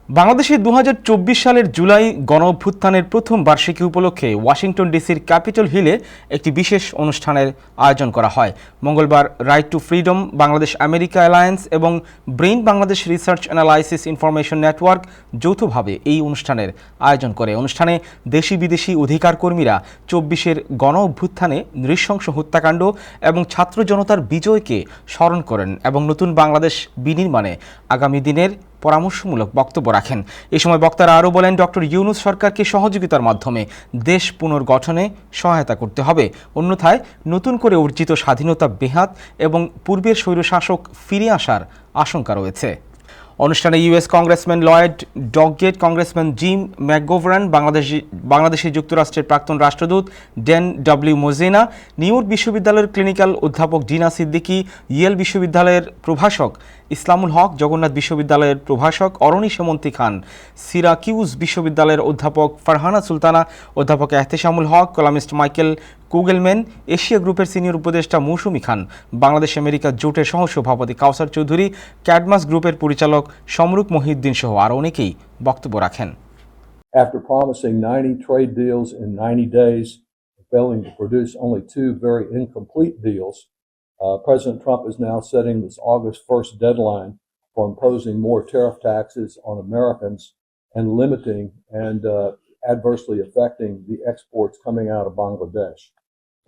বাংলাদেশে ২০২৪ সালের জুলাই গণঅভ্যুত্থানের প্রথম বার্ষিকী উপলক্ষে ওয়াশিংটন ডিসির ক্যাপিটল হিলে একটি বিশেষ অনুষ্ঠানের আয়োজন করা হয়। মঙ্গলবার right to freedom, Bangladesh America alliance এবং brain Bangladesh research analysis information network যৌথভাবে এই অনুষ্ঠানের আয়োজন করে। অনুষ্ঠানে দেশি বিদেশি অধিকার কর্মীরা ২৪-এর গণঅভ্যুত্থানে নৃশংস হত্যাকাণ্ড এবং ছাত্র জনতার বিজয়কে স্মরণ করেন এবং নতুন বাংলাদেশ বিনির্মাণে আগামী দিনের পরামর্শমূলক বক্তব্য রাখেন। এই সময় বক্তারা আরও বলেন, ডক্টর ইউনূস সরকারকে সহযোগিতার মাধ্যমে দেশ পুনর্গঠনে সহায়তা করতে হবে, অন্যথায় নতুন করে অর্জিত স্বাধীনতা বেহাত এবং পূর্বের স্বৈরশাসক ফিরে আসার আশঙ্কা রয়েছে। অনুষ্ঠানে US congressman Lloyd Doggett, congressman Jim McGovern, Bangladeshi যুক্তরাষ্ট্রের প্রাক্তন রাষ্ট্রদূত Dan W Mozena, New York বিশ্ববিদ্যালয়ের ক্লিনিক্যাল অধ্যাপক ডিনা সিদ্দিকী, ইয়েল বিশ্ববিদ্যালয়ের প্রভাষক ইসলামুল হক, জগন্নাথ বিশ্ববিদ্যালয়ের প্রভাষক অরণি সেমন্তী খান, সিরাকিউজ বিশ্ববিদ্যালয়ের অধ্যাপক ফারহানা সুলতানা, অধ্যাপক এহতেশামুল হক, কলামিস্ট মাইকেল কুগেলম্যান, এশিয়া গ্রুপের সিনিয়র উপদেষ্টা মৌসুমী খান, বাংলাদেশ আমেরিকা জোটের সহসভাপতি কাউসার চৌধুরী, ক্যাডমাস গ্রুপের পরিচালক সমরুক মহিউদ্দিন সহ আরও অনেকেই বক্তব্য রাখেন। After promising 90 trade deals in 90 days, failing to produce only 2 very incomplete deals, President Trump is now setting this August 1st deadline for imposing more tariff taxes on Americans and limiting and adversely affecting the exports coming out of Bangladesh.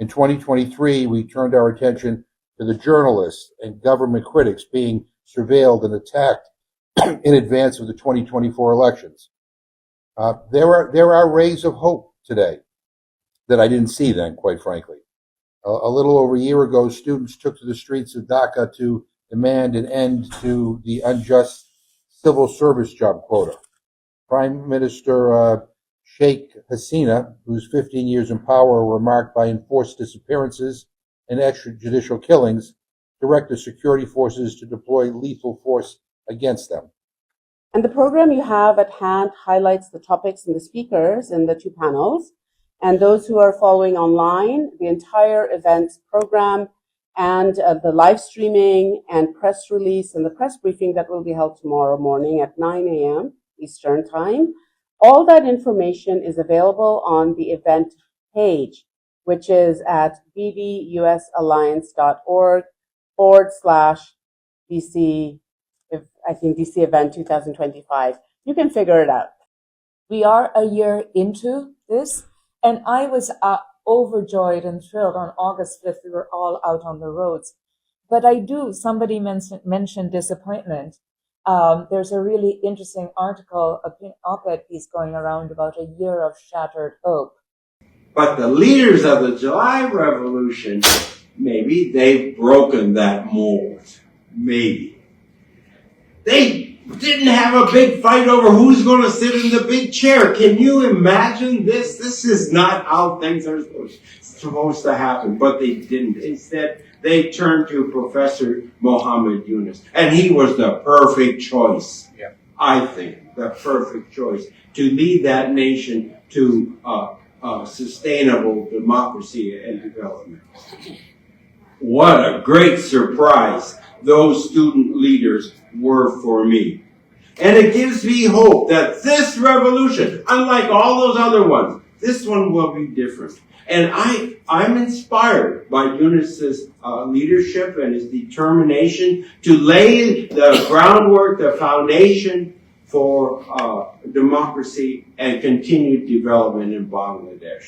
In 2023, we turned our attention to the journalists and government critics being surveilled and attacked in advance of the 2024 elections. There are rays of hope today that I didn't see then, quite frankly. A little over a year ago, students took to the streets of Dhaka to demand an end to the unjust civil service job quota. Prime Minister Sheikh Hasina, whose 15 years in power were marked by enforced disappearances and extrajudicial killings, directed security forces to deploy lethal force against them. And the program you have at hand highlights the topics and the speakers in the two panels. And those who are following online, the entire event program and the live streaming and press release and the press briefing that will be held tomorrow morning at 9 a.m. Eastern Time, all that information is available on the event page, which is at bdusalliance.org/DC, DC event 2025. You can figure it out. We are a year into this, and I was overjoyed and thrilled on August 5th. We were all out on the roads. But somebody mentioned disappointment. There's a really interesting article, op-ed piece going around about a year of shattered hope. But the leaders of the July Revolution, maybe they've broken that mold. Maybe. They didn't have a big fight over who's going to sit in the big chair. Can you imagine this? This is not how things are supposed to happen. But they didn't. Instead, they turned to Professor Mohammed Yunus. And he was the perfect choice. Yeah. I think the perfect choice to lead that nation to sustainable democracy and development. What a great surprise those student leaders were for me. And it gives me hope that this revolution, unlike all those other ones, this one will be different. And I'm inspired by Yunus's leadership and his determination to lay the groundwork, the foundation for democracy and continued development in Bangladesh.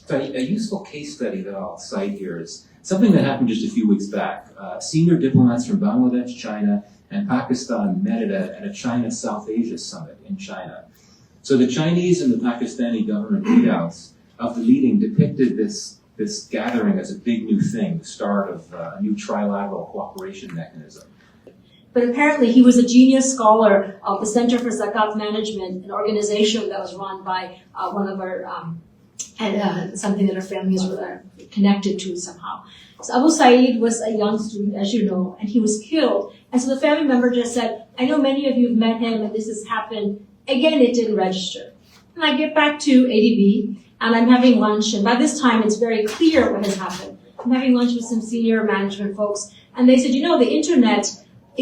So a useful case study that I'll cite here is something that happened just a few weeks back. Senior diplomats from Bangladesh, China, and Pakistan met at a China-South Asia summit in China. So the Chinese and the Pakistani government readouts of the meeting depicted this gathering as a big new thing, the start of a new trilateral cooperation mechanism. But apparently he was a genius scholar of the Center for Zakat Management, an organization that was run by one of our, something that our families were connected to somehow. So Abu Saeed was a young student, as you know, and he was killed. And so the family member just said, I know many of you have met him and this has happened. Again, it didn't register. And I get back to ADB and I'm having lunch. And by this time, it's very clear what has happened. I'm having lunch with some senior management folks. And they said, the internet,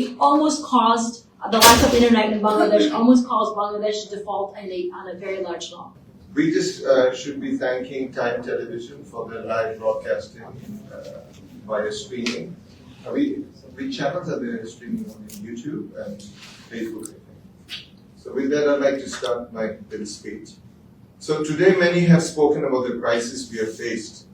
it almost caused the lack of internet in Bangladesh almost caused Bangladesh to default on a very large loan. We just should be thanking Time Television for their live broadcasting via streaming. We channels are there streaming on YouTube and Facebook. So with that, I'd like to start my little speech. So today, many have spoken about the crisis we have faced